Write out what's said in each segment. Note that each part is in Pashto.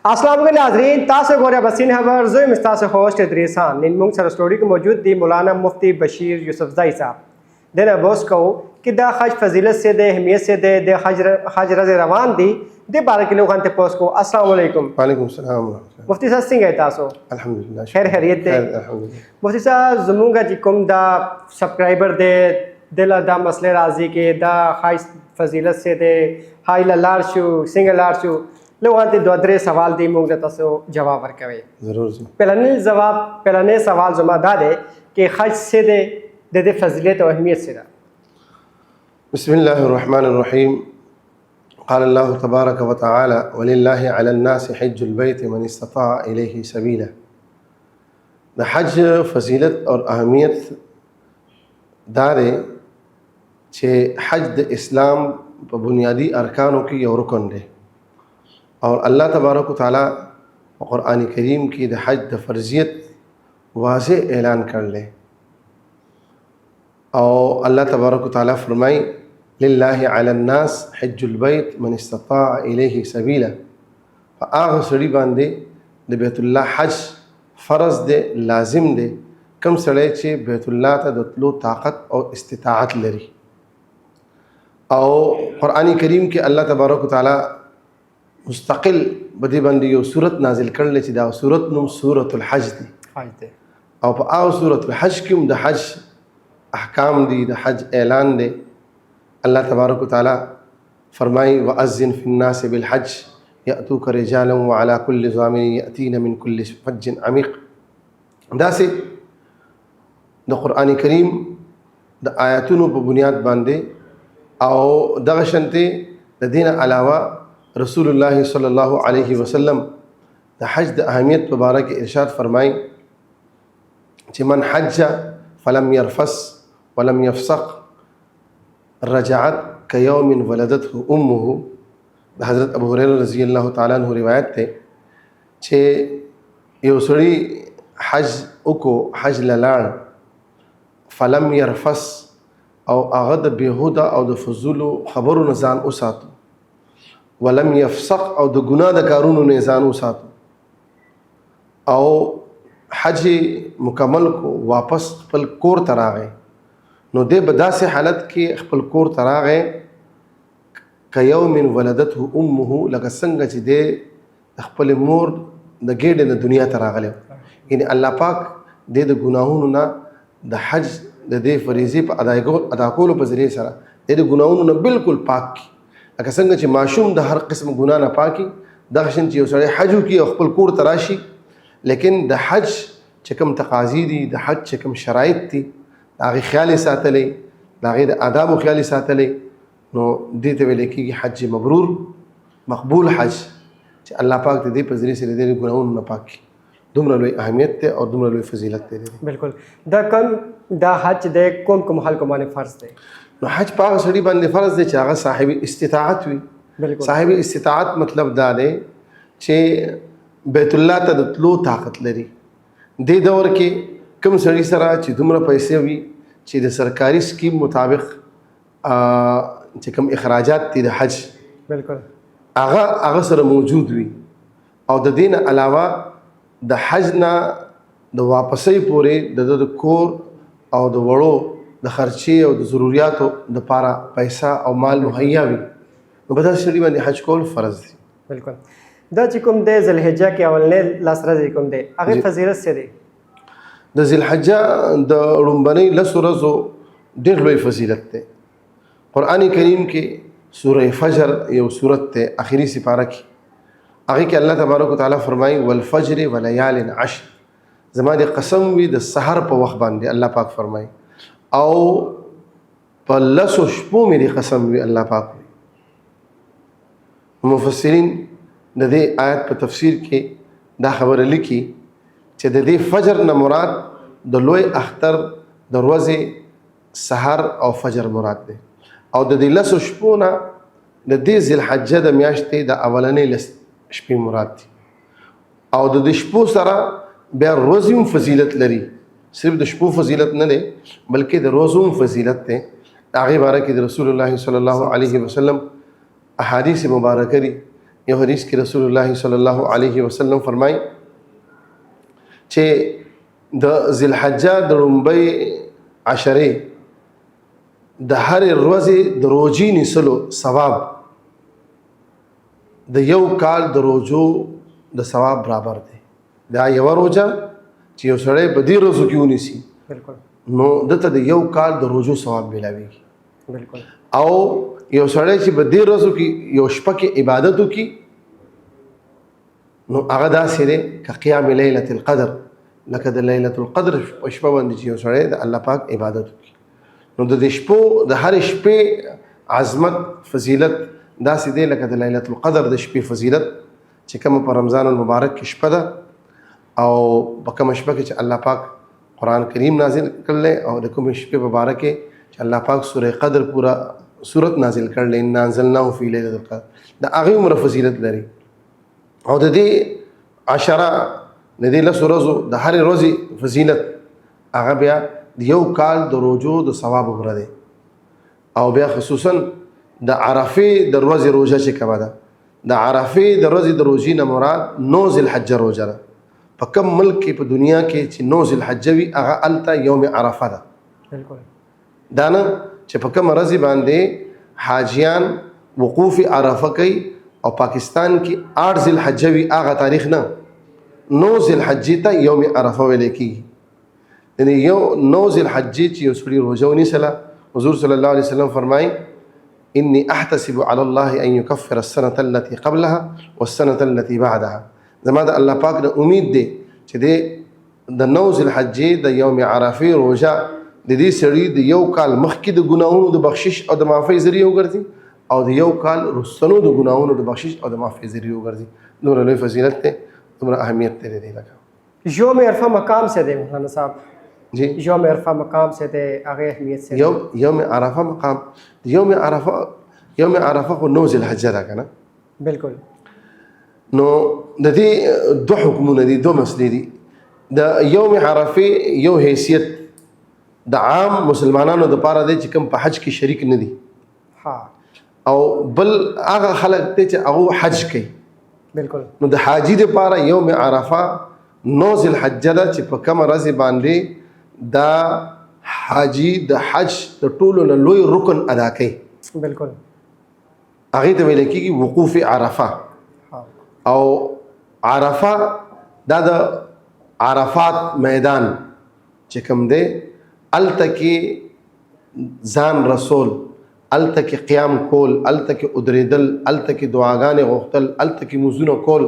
अस्सलाम वालेकुम नाज़रीन, तासे गोरे बसीन खबर जो मिस्तास होस्ट इदरीसान निन मुंग सर स्टोरी के मौजूद दी मौलाना मुफ्ती बशीर यूसुफज़ई साहब देना बोस को कि दा हज फजीलत से दे अहमियत से दे हज रज रवान दी दे 12 किलो गंते पोस्ट को अस्सलाम वालेकुम। वालेकुम सलाम। मुफ्ती साहब सिंह है तासो अल्हम्दुलिल्लाह खैर खैरियत दे। मुफ्ती साहब जुमूंगा जिकुम दा सब्सक्राइबर दे दिल दा मसले राजी के दा हज फजीलत से दे हाई लारशु सिंह लारशु लोगों ने दो सवाल दी मुंग तसो जवाब वर्कवे जरूर जी। पहले सवाल जुमा दा दे कि हज से दे फजीलत और अहमियत से दा। बिस्मिल्लाहिर्रहमानिर्रहीम। क़ाल अल्लाहु तबारक व तआला वलिल्लाहि अलन्नासि हज्जुल बैत मन इस्तताअ इलैहि सबीला। द हज फजीलत और अहमियत दारे छे हज द इस्लाम पर बुनियादी अरकानों की यह रुकन दे और अल्लाह तबारक व तआला क़ुरआन करीम की द हज द फ़र्ज़ियत वाज़े ऐलान कर ले और अल्लाह तबारक व तआला फरमाई लिल्लाहि अलन्नास हज्जुल बैत मन इस्तताअ इलैहि सबीला। आग सड़ी बांधे द बैतुल्लाह हज फ़र्ज़ दे लाजिम दे कम सड़े चे बैतुल्लाह ता दतलो ताकत और इस्तिताअत लरी। और क़ुरआन करीम के अल्लाह तबारक व तआला मुस्तकिल बदी बंदी यो सूरत नाजिल कर ले दा सूरत नुम सूरतुल हज दी और आओ सूरतुल हज क्यों द हज अहकाम दी द हज ऐलान दे। अल्लाह तबारक व तआला फरमाई व अज़्ज़िन फिन्नास बिल हज यअतूक रिजालन व अला कुल्लि ज़ामिरिन यअतीन मिन कुल्लि फज्जिन अमीक़। दा से द क़ुरआन करीम द आयतुन पर बुनियाद बांधे और दगशनते द दीन अलावा रसूलुल्लाह सल्लल्लाहु अलैहि वसल्लम द हज द अहमियत मुबारक इरशाद फरमाई कि मन हज फ़लम यरफस वलम यफसक़ रजात कयौमिन वलदतहु उम्मुहु। हज़रत अबू हुरैरा रज़ी अल्लाह तआला अन्हु रिवायत थे छे यो सड़ी हज उको हज ललाड़ फ़लम यरफस और आगद बेहुदा और द फजूल खबर नज़ान उसातु वलम यफसक़ और द गुनाह द कारून निज़ान उसातु और हज मुकम्मल को वापस खपल कोर तरा गए नो दे बदा से हालत के खपल कोर तरा गए कयौमिन वलदतहु उम्मुहु लगा संग च दे खपल मोर द गेड न दुनिया तरा गले। यानी अल्लाह पाक दे द गुनाहों ना द हज दे फरीज़े पर अदा कोलो पर ज़रिए सरा दे द गुनाहों ना बिल्कुल पाक की लगा संग च माशूम द हर किस्म गुनाह ना पाकी दर्शन ची सड़े हजू की खपल कोर तराशी। लेकिन द हज चकम तकाजी दी द हज चकम शराइत थी आगे ख्याल सातले आगे आदाब ख्याल सातले नो देते वेले की हज मबरूर मकबूल हज अल्लाह पाक दे पजरी से दे गुनाहों न पाकी दुमरा लोई अहमियत थे और दुमरा लोई फजीलत थे। बिल्कुल द हज दे कौन को महल को माने फ़र्ज़ दे नो हज पाक सड़ी बंदे फ़र्ज़ दे चागा साहिब इस्तिताअत हुई। साहिब इस्तिताअत मतलब दादे चे बैतुल्लाह ता दतलो ताकत लरी दे दौर के कम सड़ी सरा ची दुमरा पैसे हुई ची द सरकारी स्कीम मुताबिक चे कम अखराजात थी द हज बिल्कुल आगा सर मौजूद हुई और द दिन अलावा द हज ना द वापसी पूरे द कोर और द वड़ो द खर्चे और द ज़रूरियात द पारा पैसा और माल मुहैया हुई बता सड़ी बंदे हज कोल फ़र्ज़ थी। बिल्कुल द चिकुम दे ज़िलहिज्जा के अवल ने लसरा जिकुम दे अगर फजीलत से दे द ज़िलहिज्जा द रुम्बनी लसरज़ो डेढ़ लोई फजीलत थे। क़ुरआन करीम के सूरह फ़जर ये सूरत थे आखिरी सिपारा की आगे के अल्लाह तबारक व तआला फरमाई वल फ़ज्र व लयालिन अश्र ज़माने कसम भी द सहर पर वक़्त बांधे अल्लाह पाक फरमाई और पर लसो शपो मेरी कसम भी अल्लाह पाक मुफस्सिरीन द दे आयत पर तफसीर के दा खबर लिखी चे द दे फ़जर न मुराद द लोए अख्तर द रोज़े सहर और फ़जर मुराद दे और द दे लसो शपो ना द दे ज़िलहज्जा द म्याश्ते द अवलने लस शपी मुराद थी और द शपो सरा बे रोज़ुम फजीलत लरी सिर्फ द शपो फजीलत न ले बल्कि द रोज़ुम फजीलत थे। आगे बारा की रसूलुल्लाह सल्लल्लाहु अलैहि वसल्लम अहादीस मुबारक करी یو حدیث کې رسول الله صلی الله علیه وسلم فرمایي چې د ذوالحجه د لومبۍ عشرې د هرې ورځې د روجې نیسلو ثواب د یو کال د روجو د ثواب برابر دی. دا یوه روجه چې یو سړی په دې ورځو کې ونیسي بالکل نو دته د یو کال د روجو ثواب ملاویږي. بالکل. او یو سړی چې په دې ورځو کې یو شپه کې عبادت وکړي نو هغه داسې دی که قیام لیلة القدر، لکه د لیلة القدر شپه باندې چې یو سړی د الله پاک عبادت وکړي نو د دې شپو د هرې شپې عظمت فضیلت داسې دی لکه د لیلة القدر د شپې فضیلت چې کومه په رمضان المبارک کې شپه ده او په کومه شپه کې چې الله پاک قرآن کریم نازل کړلی او د کومې شپې په باره کې چې الله پاک سوره قدر پورا صورت نازل کړلی انا انزلناه فی لیلة القدر د هغې عمره فضیلت لري. او د دې عشره د دې لسو ورځو د هرې ورځې فضیلت هغه بیا د یو کال د روجو د ثواب عمره دی. او بیا خصوصا د عرفې د ورځې روژه چې کومه ده د عرفې د ورځې د روژې نه مراد 9 ذوالحجه روژه ده. په کوم ملک کې په دنیا کې چې 9 ذوالحجه وي هغه هلته یوم عرفه ده. بالکل. دا نه چې په کومه ورځې باندې حاجیان وقوف عرفه کوي او پاکستان کې 8 ذوالحجه وي هغه تاریخ نه 9 ذوالحجې ته یوم عرفه ویل کېږي. یعنې یو 9 ذوالحجې چې یو سړي روژه ونیسله حضور صلی الله علیه وسلم فرمایي إني أحتسب على الله أن يكفر السنة التي قبلها والسنة التي بعدها. زما د الله پاک نه امید دی چې د 9 ذوالحجې د یوم عرفې روژه د دې سړي د یو کال مخکې د ګناهونو د بخشش او د معافۍ ذریعه وګرځي او د یو کال رستنو د ګناهونو د بخشش او د معافۍ ذریعه وګرځي. دومره لوی فضیلت دی، دومره اهمیت دی دې لکه. یوم عرفہ مقام سے دے مولانا صاحب جی یوم عرفہ مقام سے دے هغه اهمیت سے یوم عرفه مقام یوم عرفه خو 9 ذوالحجه ده که نه. بالکل. نو د دې دوه حکمونه دي، دوه مسلې دي. د یوم عرفه یو حیثیت د عام مسلمانانو دپاره دی چې کوم په حج کې شریک نه دي ها او بل هغه خلک دی چې هغه حج کوي. بالکل. نو د حاجي دپاره یوم عرفه 9 ذوالحجه ده چې په کومه ورځ باندې دا حاجي د حج د ټولو نه لوی رکن ادا کوي. بالکل. هغې ته ویل کېږي وقوف عرفه. او عرفه دا د عرفات میدان چې کوم دی هلته کې ځان رسول، هلته کې قیام کول، هلته کې ودرېدل، هلته کې دعاګانې غوښتل، هلته کې مونځونه کول،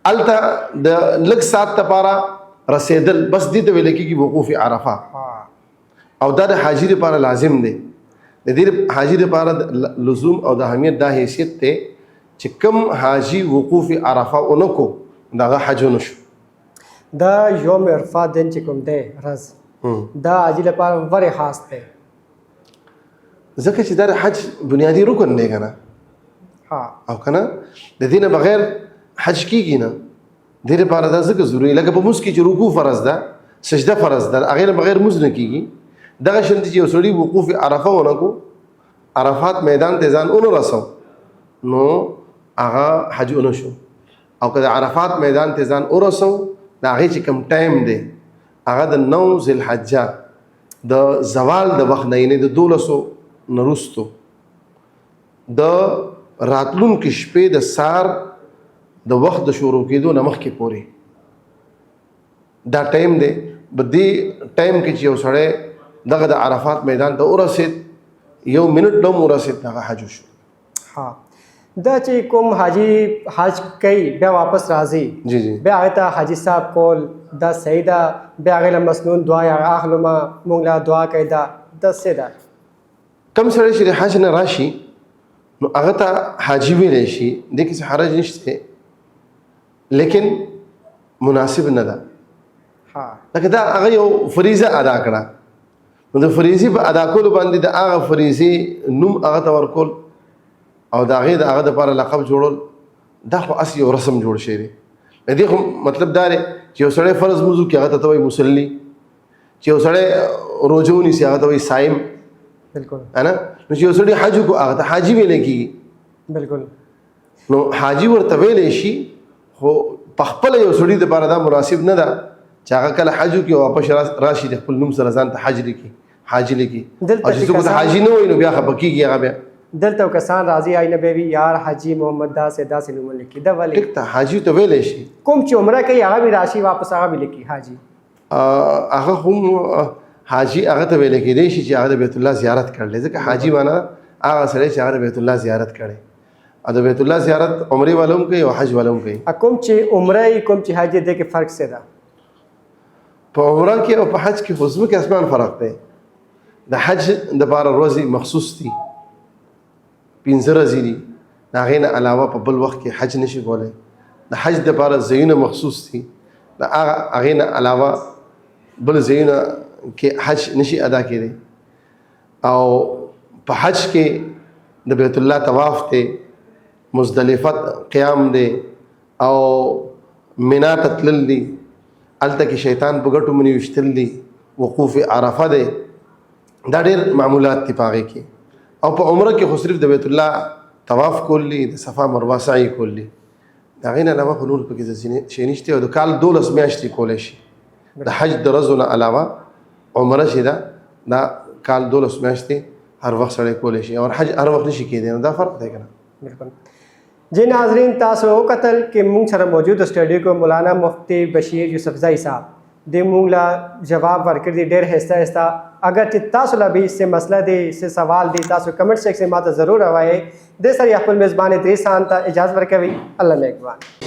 هلته د لږ ساعت لپاره رسېدل، بس دې ته ویل کېږي وقوف عرفه. او دا د حاجي لپاره لازم دی. د دې حاجي لپاره لزوم او د اهمیت دا حیثیت دی چې کوم حاجي وقوف عرفه اونکو دا هغه حج ونشو. دا یوم عرفہ دن چې کوم دی ورځ دا حاجي لپاره ورې خاص دی ځکه چې دا د حج بنیادي رکن دی که نه. او که نه د دې نه بغیر حج کېږي نه. دې لپاره دا ځکه ضروري لکه په مونځ کې چې رکوع فرض ده، سجده فرض ده، هغې نه بغیر مونځ نه کېږي. دغه شان چې یو سړي وقوف عرفه ونکو، عرفات میدان ته ځان ونه رسو نو هغه حج ونه شو. او که د عرفات میدان ته ځان ورسو د هغې چې کوم ټایم دی هغه د 9 ذوالحجه د زوال د وخت نه یعنې د 12 نه وروستو د راتلونکې شپې د سهار د وخت د شروع کېدو نه مخکې پورې دا ټایم دی. په دې ټایم کې چې یو سړی دغه د عرفات میدان ته ورسېد، یو منټ نه هم ورسېد، هغه حج شو. دا چې کوم حاجي حج کوي بیا واپس راځي جی جی بیا هغې ته حاجي صاحب کول دا صحیح ده، بیا هغې له مسنون دعا یا اخلو ما مونږ له دعا کوي دا څه ده؟ کم سړی چې د حج نه راشي نو هغه ته حاجي ویلی شي، دې کې څه حرج نشته، لیکن مناسب نه ده. لکه دا هغه یو فریضه ادا کړه نو د فریضې په ادا کولو باندې د هغه فریضې نوم هغه ته ورکول او د هغې د هغه دپاره لقب جوړول دا خو اصل یو رسم جوړ شوی دی. د دې خو مطلب دا دی چې یو سړی فرض مونځ وکړي هغه ته وایي مصلي، چې یو سړی روژه ونیسي هغه ته وایي صایم. بالکل. نه نو چې یو سړي حج وکړو هغه ته حاجي ویلی کېږي. بالکل. نو حاجی ورته ویلی شي خو په خپله یو سړي دپاره دا مناسب نه ده چې هغه کله حج وکړي او واپس راشي د خپل نوم سره ځان ته حج لیکي حاجي لیکي دلته او چې څوک د حاجي نه وایي نو بیا خفه کېږي هغه بیا دلته کسان راځي آینه به وي یار حاجي محمد داسې نوم لیکي دا ولې ټیک ته حاجي ته ویلی شي کوم چې عمره کوي هغه به راشي واپس هغه به لیکي حاجي هغه هم حاجي هغه ته ویل کېدی شي چې هغه د بیت الله زیارت کړلی ځکه حاجي معنا هغه سړی چې هغه د بیت الله زیارت کړی او د بیت الله زیارت عمرې والا هم کوي او حج والا هم کوي کوم چې عمره کوم چې حج دې کې فرق څه ده په عمره کې او په حج کې خو ځمکې اسمان فرق دی د حج دپاره ورځې مخصوص دي 15 ورځې دي د هغې نه علاوه په بل وخت کې حج نشي کولی د حج دپاره ځایونه مخصوص دي د هغې نه علاوه بل ځایونه کې حج نشي ادا کېدی او په حج کې د بیت الله طواف دی مزدلفه قیام دی او منا ته تلل دي هلته کې شیطان په ګټو منې ویشتل دي وقوف عرفه دی دا ډېر معمولات دي په هغې کې او په عمره کې خو صرف د بیت الله طواف کول دي د صفا مروه سعی کول دي د هغې نه علاوه خو نور پکې شی نشته او د کال 12 میاشتې کولی شي د حج د ورځو نه علاوه عمره چې ده دا کال 12 میاشتې هر وخت سړی کولی شي او حج هر وخت نشي کېدی نو دا فرق دی که نه بالکل جی ناظرین تاسو وکتل کې موږ سره موجود اسټډیو کو مولانا مفتی بشیر یوسفزئی صاحب د موږ لا جواب ورکړ دي ډېر هسته اگر چې تاسو لا به څه مسله دي څه سوال دي تاسو کمنټ سیکشن ماته ضرور راوایئ د سره خپل میزبان ادریس خان ته اجازه ورکوي الله نیکبان